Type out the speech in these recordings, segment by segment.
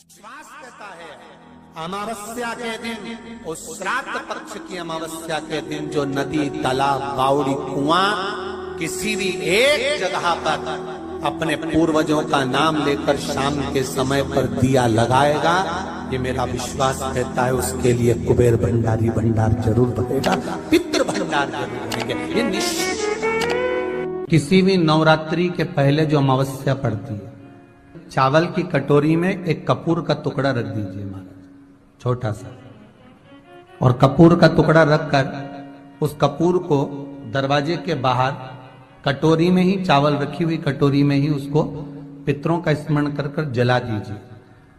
विश्वास कहता है अमावस्या के दिन, उस श्राद्ध पक्ष की अमावस्या के दिन जो नदी, तालाब, बावड़ी, कुआं किसी भी एक जगह पर अपने पूर्वजों का नाम लेकर शाम के समय पर दिया लगाएगा, ये मेरा विश्वास कहता है उसके लिए कुबेर भंडारी भंडार जरूर बनेगा, पितृ भंडार जरूर बनेंगे। ये निश्चित। किसी भी नवरात्रि के पहले जो अमावस्या पड़ती है, चावल की कटोरी में एक कपूर का टुकड़ा रख दीजिए महाराज, छोटा सा, और कपूर का टुकड़ा रखकर उस कपूर को दरवाजे के बाहर कटोरी में ही, चावल रखी हुई कटोरी में ही उसको पितरों का स्मरण कर कर जला दीजिए।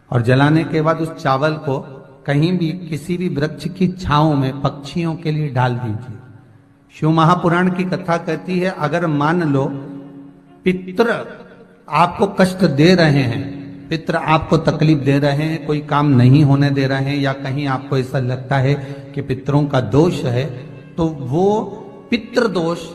और जलाने के बाद उस चावल को कहीं भी किसी भी वृक्ष की छांव में पक्षियों के लिए डाल दीजिए। शिव महापुराण की कथा कहती है, अगर मान लो पितृ आपको कष्ट दे रहे हैं, पितृ आपको तकलीफ दे रहे हैं, कोई काम नहीं होने दे रहे हैं, या कहीं आपको ऐसा लगता है कि पितरों का दोष है, तो वो पितृ दोष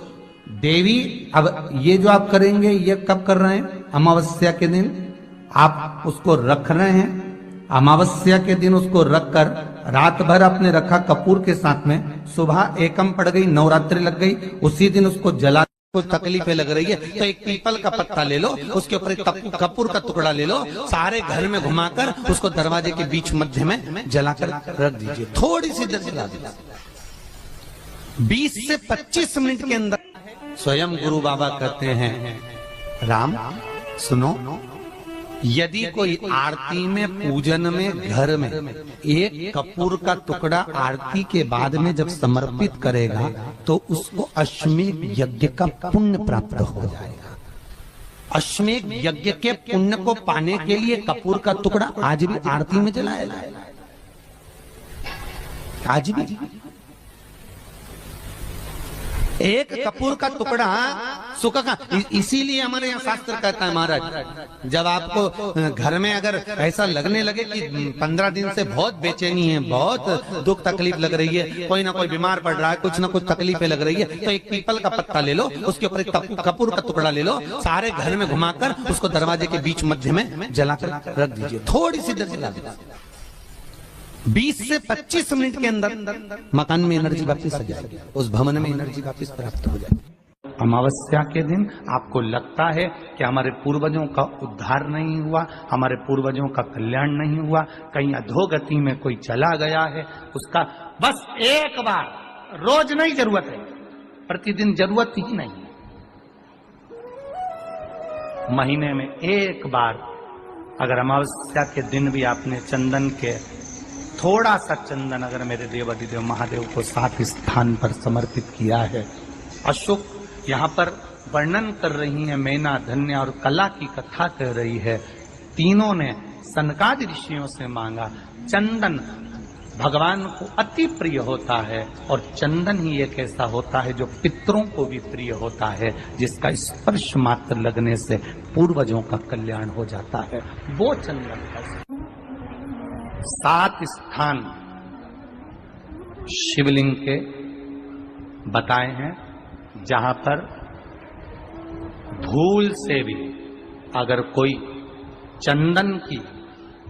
देवी, अब ये जो आप करेंगे ये कब कर रहे हैं? अमावस्या के दिन आप उसको रख रहे हैं। अमावस्या के दिन उसको रखकर रात भर आपने रखा कपूर के साथ में, सुबह एकम पड़ गई, नवरात्रि लग गई, उसी दिन उसको जला, कुछ तकलीफें लग रही है तो एक पीपल का पत्ता ले लो, उसके ऊपर एक कपूर का टुकड़ा ले लो, सारे घर में घुमाकर उसको दरवाजे के बीच मध्य में जलाकर रख दीजिए, थोड़ी सी देर जला दीजिए। 20 से 25 मिनट के अंदर स्वयं गुरु बाबा कहते हैं, राम सुनो, यदि कोई आरती में, पूजन में, घर में एक कपूर का टुकड़ा आरती के बाद में जब समर्पित करेगा तो उसको अश्वमेध यज्ञ का पुण्य प्राप्त हो जाएगा। अश्वमेध यज्ञ के पुण्य को पाने के लिए कपूर का टुकड़ा आज भी आरती में जलाया जाएगा, आज भी एक कपूर का टुकड़ा सुखा का। इसीलिए हमारे यहाँ शास्त्र कहता है महाराज, जब आपको घर में अगर ऐसा लगने लगे कि 15 दिन से बहुत बेचैनी है, बहुत दुख तकलीफ लग रही है, कोई ना कोई बीमार पड़ रहा है, कुछ ना कुछ तकलीफें लग रही है, तो एक पीपल का पत्ता ले लो, उसके ऊपर एक कपूर का टुकड़ा ले लो, सारे घर में घुमाकर उसको दरवाजे के बीच मध्य में जलाकर रख दीजिए, थोड़ी सी देर जला दीजिए। 20 से 25 मिनट के अंदर मकान में एनर्जी वापस आ जाएगी, उस भवन में एनर्जी वापस प्राप्त हो जाएगी। अमावस्या के दिन आपको लगता है कि हमारे पूर्वजों का उद्धार नहीं हुआ, हमारे पूर्वजों का कल्याण नहीं हुआ, कहीं अधोगति में कोई चला गया है, उसका बस एक बार, रोज नहीं जरूरत है, प्रतिदिन जरूरत ही नहीं है, महीने में एक बार अगर अमावस्या के दिन भी आपने चंदन के, थोड़ा सा चंदन अगर मेरे देवाधिदेव महादेव को 7 स्थान पर समर्पित किया है। अशोक यहाँ पर वर्णन कर रही है, मैना, धन्य और कला की कथा कर रही है। तीनों ने सनकादि ऋषियों से मांगा। चंदन भगवान को अति प्रिय होता है, और चंदन ही एक ऐसा होता है जो पितरों को भी प्रिय होता है, जिसका स्पर्श मात्र लगने से पूर्वजों का कल्याण हो जाता है। वो चंदन का 7 स्थान शिवलिंग के बताए हैं, जहां पर भूल से भी अगर कोई चंदन की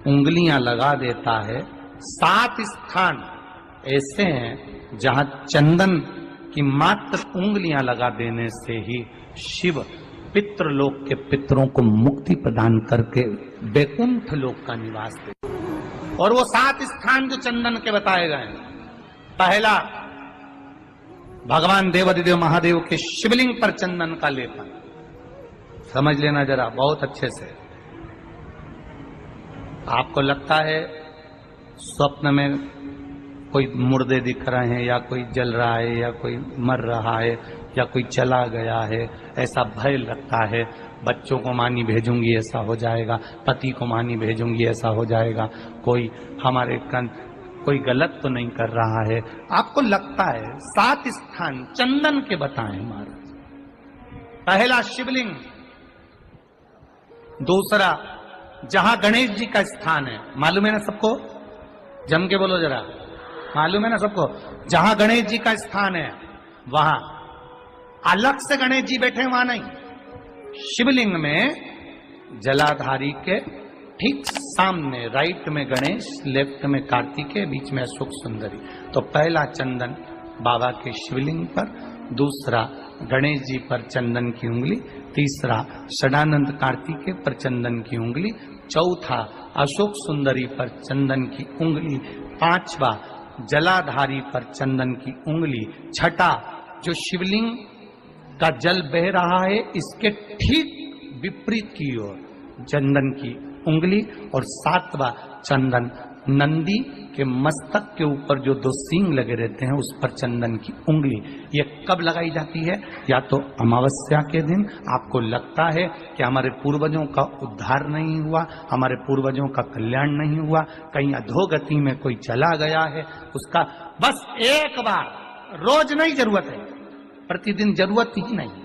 उंगलियां लगा देता है, 7 स्थान ऐसे हैं जहां चंदन की मात्र उंगलियां लगा देने से ही शिव पितृलोक के पितरों को मुक्ति प्रदान करके वैकुंठ लोक का निवास देते। और वो 7 स्थान जो चंदन के बताए गए, पहला भगवान देवाधिदेव महादेव के शिवलिंग पर चंदन का लेपन, समझ लेना जरा बहुत अच्छे से। आपको लगता है स्वप्न में कोई मुर्दे दिख रहे हैं, या कोई जल रहा है, या कोई मर रहा है, या कोई चला गया है, ऐसा भय लगता है, बच्चों को मानी भेजूंगी ऐसा हो जाएगा, पति को मानी भेजूंगी ऐसा हो जाएगा, कोई हमारे कोई गलत तो नहीं कर रहा है, आपको लगता है। 7 स्थान चंदन के बताए महाराज। पहला शिवलिंग, दूसरा जहां गणेश जी का स्थान है, मालूम है ना सबको, जम के बोलो जरा, मालूम है ना सबको, जहां गणेश जी का स्थान है वहां अलग से गणेश जी बैठे, वहां नहीं, शिवलिंग में जलाधारी के ठीक सामने राइट में गणेश, लेफ्ट में कार्तिकेय, बीच में अशोक सुंदरी। तो पहला चंदन बाबा के शिवलिंग पर, दूसरा गणेश जी पर चंदन की उंगली, तीसरा षडानंद कार्तिकेय पर चंदन की उंगली, चौथा अशोक सुंदरी पर चंदन की उंगली, पांचवा जलाधारी पर चंदन की उंगली, छठा जो शिवलिंग का जल बह रहा है इसके ठीक विपरीत की ओर चंदन की उंगली, और सातवां चंदन नंदी के मस्तक के ऊपर जो दो सींग लगे रहते हैं उस पर चंदन की उंगली। ये कब लगाई जाती है? या तो अमावस्या के दिन आपको लगता है कि हमारे पूर्वजों का उद्धार नहीं हुआ, हमारे पूर्वजों का कल्याण नहीं हुआ, कहीं अधोगति में कोई चला गया है, उसका बस एक बार, रोज नहीं जरूरत है, प्रतिदिन जरूरत ही नहीं,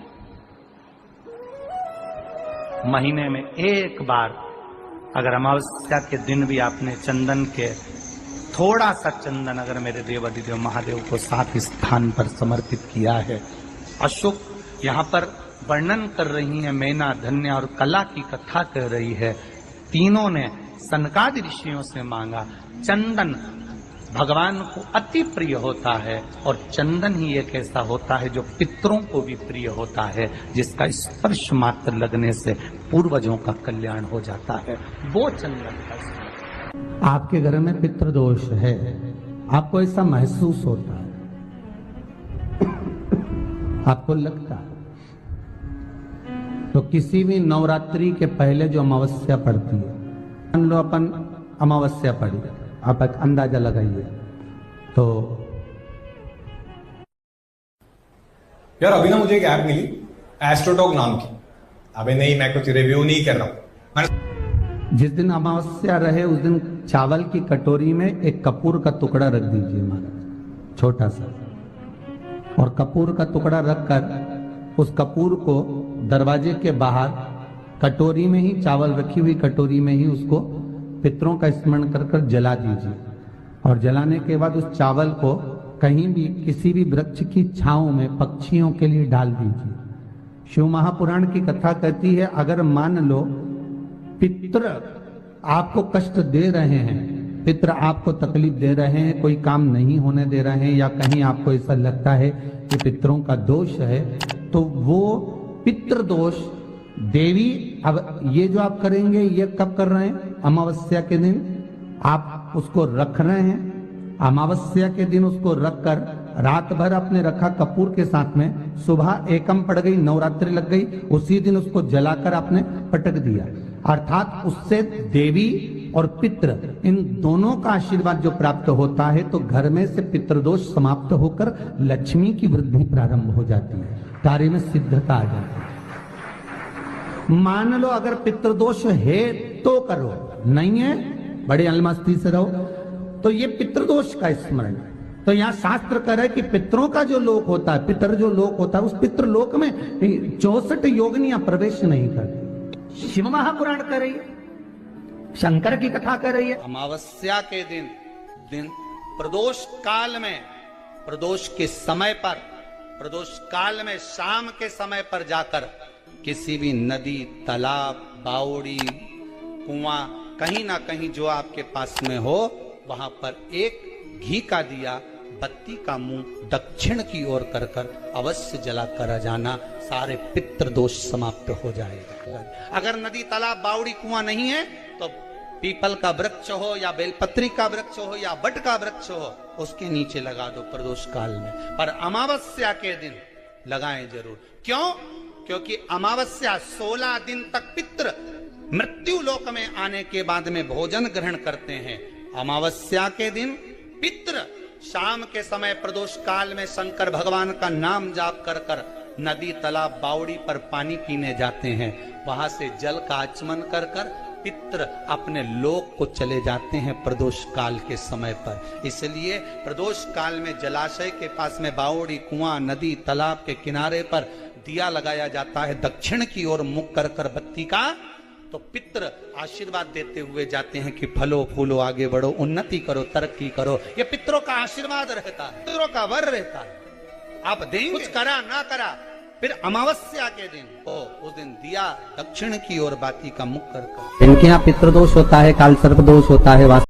महीने में एक बार अगर अमावस्या के दिन भी आपने चंदन के थोड़ा सा चंदन अगर मेरे देवाधिदेव महादेव को 7 स्थान पर समर्पित किया है। अशोक यहाँ पर वर्णन कर रही है, मैना, धन्य और कला की कथा कह रही है। तीनों ने सनकादि ऋषियों से मांगा। चंदन भगवान को अति प्रिय होता है और चंदन ही एक ऐसा होता है जो पितरों को भी प्रिय होता है, जिसका स्पर्श मात्र लगने से पूर्वजों का कल्याण हो जाता है, वो चंदन का। आपके घर में पितृदोष है, आपको ऐसा महसूस होता है, आपको लगता है, तो किसी भी नवरात्रि के पहले जो अमावस्या पड़ती है, मान लो अपन अमावस्या पड़ी, आप एक अंदाजा लगाइए। तो यार अभी ना मुझे एक ऐप मिली एस्ट्रोटॉक नाम की। अबे नहीं, मैं कुछ रिव्यू नहीं कर रहा हूं। जिस दिन अमावस्या रहे उस दिन चावल की कटोरी में एक कपूर का टुकड़ा रख दीजिए महाराज, छोटा सा, और कपूर का टुकड़ा रखकर उस कपूर को दरवाजे के बाहर कटोरी में ही, चावल रखी हुई कटोरी में ही उसको पितरों का स्मरण कर कर जला दीजिए। और जलाने के बाद उस चावल को कहीं भी किसी भी वृक्ष की छांव में पक्षियों के लिए डाल दीजिए। शिव महापुराण की कथा कहती है, अगर मान लो पितृ आपको कष्ट दे रहे हैं, पितृ आपको तकलीफ दे रहे हैं, कोई काम नहीं होने दे रहे हैं, या कहीं आपको ऐसा लगता है कि पितरों का दोष है, तो वो पितृ दोष देवी, अब ये जो आप करेंगे ये कब कर रहे हैं? अमावस्या के दिन आप उसको रख रहे हैं। अमावस्या के दिन उसको रखकर रात भर आपने रखा कपूर के साथ में, सुबह एकम पड़ गई, नवरात्रि लग गई, उसी दिन उसको जलाकर आपने पटक दिया। अर्थात उससे देवी और पितृ इन दोनों का आशीर्वाद जो प्राप्त होता है, तो घर में से पितृदोष समाप्त होकर लक्ष्मी की वृद्धि प्रारंभ हो जाती है, कार्य में सिद्धता आ जाती है। मान लो अगर पितृदोष है तो करो, नहीं है बड़े अलमस्ती से रहो, तो ये पितृदोष का स्मरण। तो यहाँ शास्त्र कह रहा है कि पितरों का जो लोक होता है, पितर जो लोक होता है, उस पितृलोक में 64 योगिनियां प्रवेश नहीं करती। शिव महापुराण कह रही है, शंकर की कथा कर रही है। अमावस्या के दिन प्रदोष काल में, प्रदोष के समय पर, प्रदोष काल में शाम के समय पर जाकर किसी भी नदी, तालाब, बावड़ी, कुआं, कहीं ना कहीं जो आपके पास में हो, वहां पर एक घी का दिया, बत्ती का मुंह दक्षिण की ओर कर कर अवश्य जला कर जाना, सारे पितृ दोष समाप्त हो जाएगा। अगर नदी, तालाब, बावड़ी, कुआं नहीं है तो पीपल का वृक्ष हो या बेलपत्री का वृक्ष हो या बट का वृक्ष हो, उसके नीचे लगा दो प्रदोष काल में, पर अमावस्या के दिन लगाएं जरूर। क्यों? क्योंकि अमावस्या 16 दिन तक पितृ मृत्यु लोक में आने के बाद में भोजन ग्रहण करते हैं। अमावस्या के दिन पितृ शाम के समय प्रदोष काल में शंकर भगवान का नाम जाप कर कर नदी, तालाब, बावड़ी पर पानी पीने जाते हैं। वहां से जल का आचमन कर कर पितृ अपने लोक को चले जाते हैं प्रदोष काल के समय पर। इसलिए प्रदोष काल में जलाशय के पास में बावड़ी, कुआं, नदी, तालाब के किनारे पर दिया लगाया जाता है दक्षिण की ओर मुख कर कर बत्ती का, तो पितृ आशीर्वाद देते हुए जाते हैं कि फलो फूलो, आगे बढ़ो, उन्नति करो, तरक्की करो। ये पितरों का आशीर्वाद रहता है, पितरों का वर रहता है। आप देंगे, कुछ करा ना करा, फिर अमावस्या के दिन उस दिन दिया दक्षिण की ओर बाती का मुख कर इनके यहाँ पितृदोष होता है, काल सर्प दोष होता है।